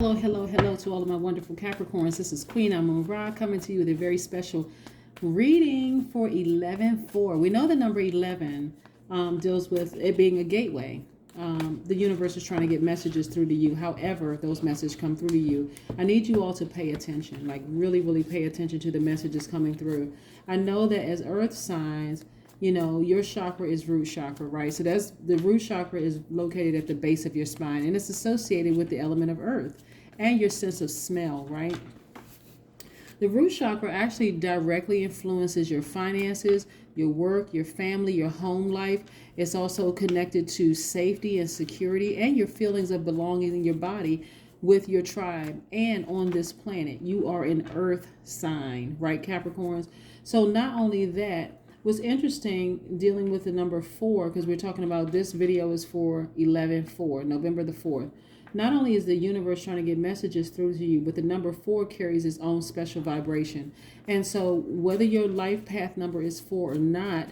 Hello, hello, hello to all of my wonderful Capricorns. This is Queen Amun Ra coming to you with a very special reading for 11-4. We know the number 11 deals with it being a gateway. The universe is trying to get messages through to you. However, those messages come through to you. I need you all to pay attention, like really, really pay attention to the messages coming through. I know that as earth signs, you know, your chakra is root chakra, right? So that's the root chakra is located at the base of your spine, and it's associated with the element of earth and your sense of smell, right? The root chakra actually directly influences your finances, your work, your family, your home life. It's also connected to safety and security and your feelings of belonging in your body with your tribe and on this planet. You are an earth sign, right, Capricorns? So not only that, what's interesting dealing with the number 4, because we're talking about this video is for 11-4, November the 4th. Not only is the universe trying to get messages through to you, but the number 4 carries its own special vibration. And so whether your life path number is 4 or not,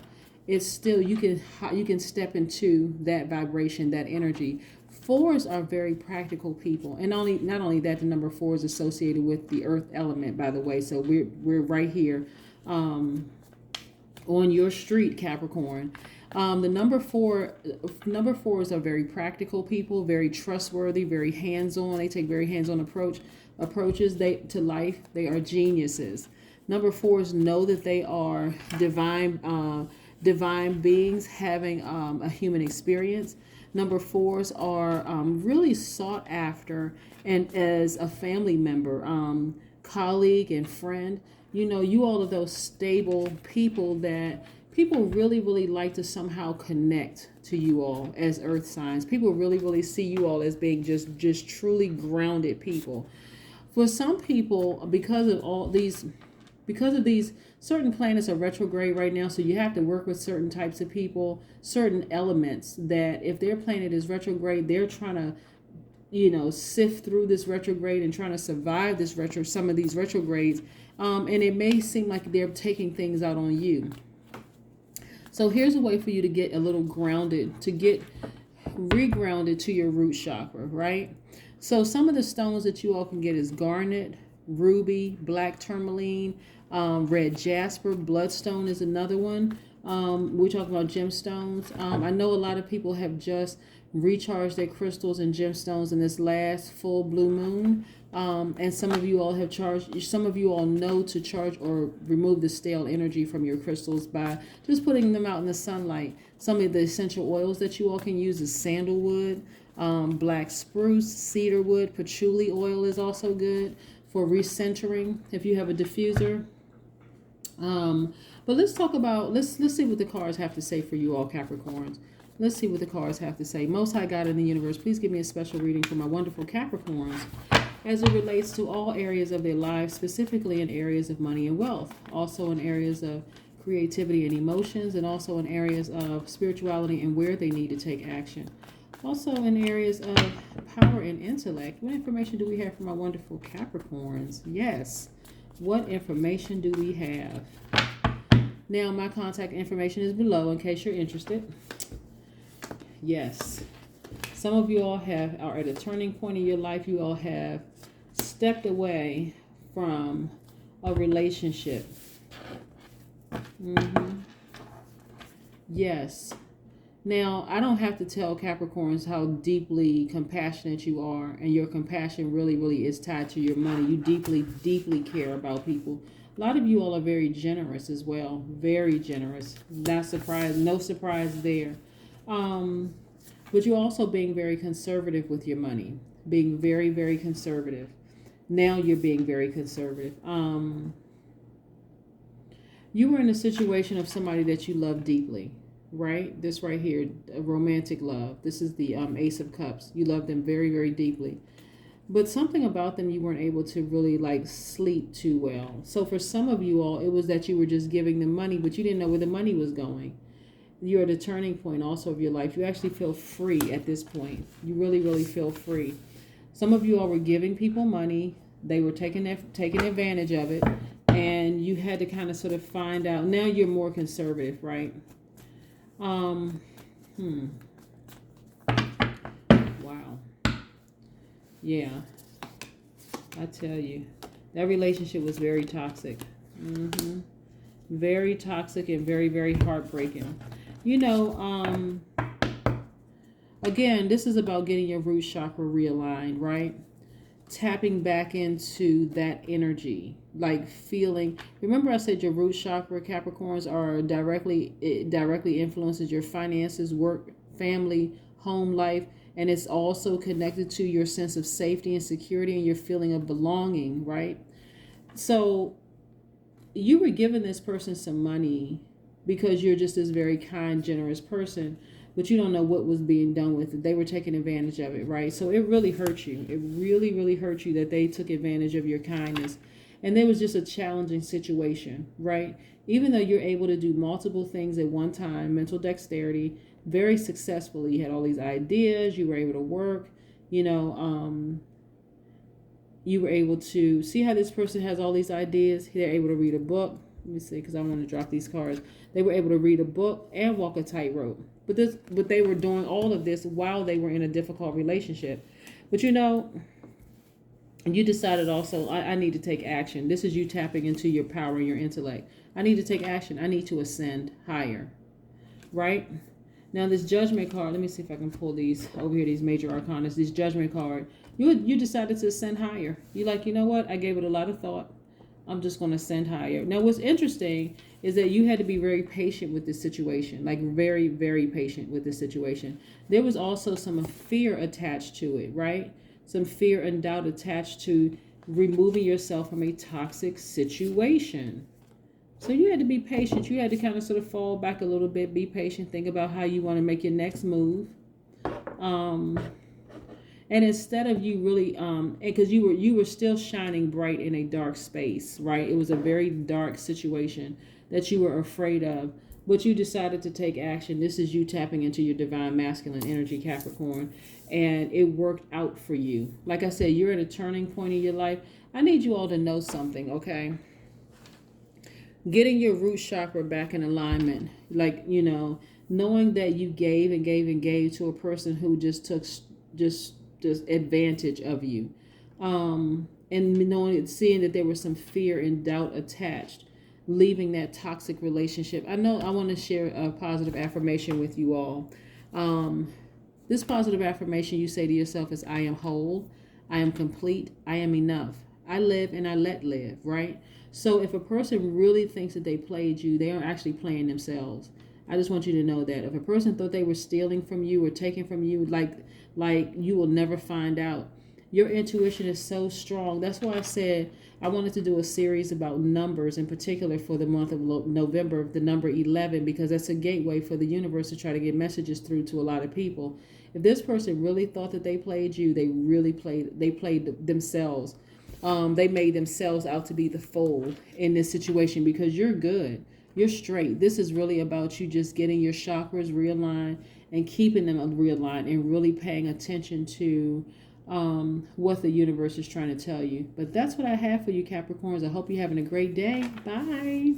it's still, you can step into that vibration, that energy. 4s are very practical people. And not only that, the number 4 is associated with the earth element, by the way. So we're right here on your street, Capricorn. The number fours are very practical people, very trustworthy, very hands-on. They take very hands-on approaches to life. They are geniuses. Number 4s know that they are divine beings having a human experience. Number 4s are really sought after, and as a family member, colleague, and friend. You know, you all are those stable people that people really, really like to somehow connect to you all as earth signs. People really, really see you all as being just truly grounded people. For some people, because of these certain planets are retrograde right now, so you have to work with certain types of people, certain elements that if their planet is retrograde, they're trying to, you know, sift through this retrograde and trying to survive this some of these retrogrades. And it may seem like they're taking things out on you. So here's a way for you to get a little grounded, to get regrounded to your root chakra, right? So some of the stones that you all can get is garnet, ruby, black tourmaline, red jasper, bloodstone is another one. We're talking about gemstones. I know a lot of people have just recharged their crystals and gemstones in this last full blue moon. And some of you all have charged, some of you all know to charge or remove the stale energy from your crystals by just putting them out in the sunlight. Some of the essential oils that you all can use is sandalwood, black spruce, cedarwood, patchouli oil is also good for recentering if you have a diffuser. But let's talk about, let's see what the cards have to say for you all Capricorns. Let's see what the cards have to say. Most High God in the universe, please give me a special reading for my wonderful Capricorns as it relates to all areas of their lives, specifically in areas of money and wealth, also in areas of creativity and emotions, and also in areas of spirituality and where they need to take action. Also in areas of power and intellect. What information do we have for my wonderful Capricorns? Yes. What information do we have? Now, my contact information is below in case you're interested. Yes. Some of you all are at a turning point in your life. You all have stepped away from a relationship. Yes. Now, I don't have to tell Capricorns how deeply compassionate you are, and your compassion really, really is tied to your money. You deeply, deeply care about people. A lot of you all are very generous as well. Very generous. Not surprised. No surprise there. But you're also being very conservative with your money. Being very, very conservative. Now you're being very conservative. You were in a situation of somebody that you love deeply. Right? This right here, a romantic love. This is the Ace of Cups. You love them very, very deeply. But something about them you weren't able to really like sleep too well. So for some of you all, it was that you were just giving them money, but you didn't know where the money was going. You're at a turning point also of your life. You actually feel free at this point. You really, really feel free. Some of you all were giving people money. They were taking advantage of it. And you had to kind of sort of find out. Now you're more conservative, right? Wow. Yeah. I tell you, that relationship was very toxic. Very toxic and very, very heartbreaking. You know, again, this is about getting your root chakra realigned, right? Tapping back into that energy, like feeling. Remember I said your root chakra, Capricorns, are it directly influences your finances, work, family, home life, and it's also connected to your sense of safety and security and your feeling of belonging, right? So you were giving this person some money because you're just this very kind, generous person, but you don't know what was being done with it. They were taking advantage of it, right? So it really hurt you. It really, really hurt you that they took advantage of your kindness. And there was just a challenging situation, right? Even though you're able to do multiple things at one time, mental dexterity, very successfully. You had all these ideas. You were able to work, you know, you were able to see how this person has all these ideas. They're able to read a book. Let me see, because I want to drop these cards. They were able to read a book and walk a tightrope. But they were doing all of this while they were in a difficult relationship. But you know, you decided also, I need to take action. This is you tapping into your power and your intellect. I need to take action. I need to ascend higher, right? Now this judgment card, let me see if I can pull these over here, these major arcanas, this judgment card. You decided to ascend higher. You're like, you know what? I gave it a lot of thought. I'm just going to ascend higher. Now what's interesting is that you had to be very patient with this situation, like very, very patient with this situation. There was also some fear attached to it, right? Some fear and doubt attached to removing yourself from a toxic situation. So you had to be patient. You had to kind of sort of fall back a little bit, be patient, think about how you want to make your next move. And instead of you really, because you were still shining bright in a dark space, right? It was a very dark situation that you were afraid of, but you decided to take action. This is you tapping into your divine masculine energy, Capricorn, and it worked out for you. Like I said, you're at a turning point in your life. I need you all to know something, okay? Getting your root chakra back in alignment, like, you know, knowing that you gave and gave and gave to a person who just took just advantage of you, and knowing, seeing that there was some fear and doubt attached, leaving that toxic relationship. I want to share a positive affirmation with you all. This positive affirmation you say to yourself is, I am whole, I am complete, I am enough, I live and I let live, right? So if a person really thinks that they played you, they are actually playing themselves. I just want you to know that if a person thought they were stealing from you or taking from you, like you will never find out. Your intuition is so strong. That's why I said I wanted to do a series about numbers, in particular for the month of November, the number 11, because that's a gateway for the universe to try to get messages through to a lot of people. If this person really thought that they played you, they played themselves. They made themselves out to be the fool in this situation, because you're good. You're straight. This is really about you just getting your chakras realigned and keeping them realigned and really paying attention to what the universe is trying to tell you. But that's what I have for you, Capricorns. I hope you're having a great day. Bye.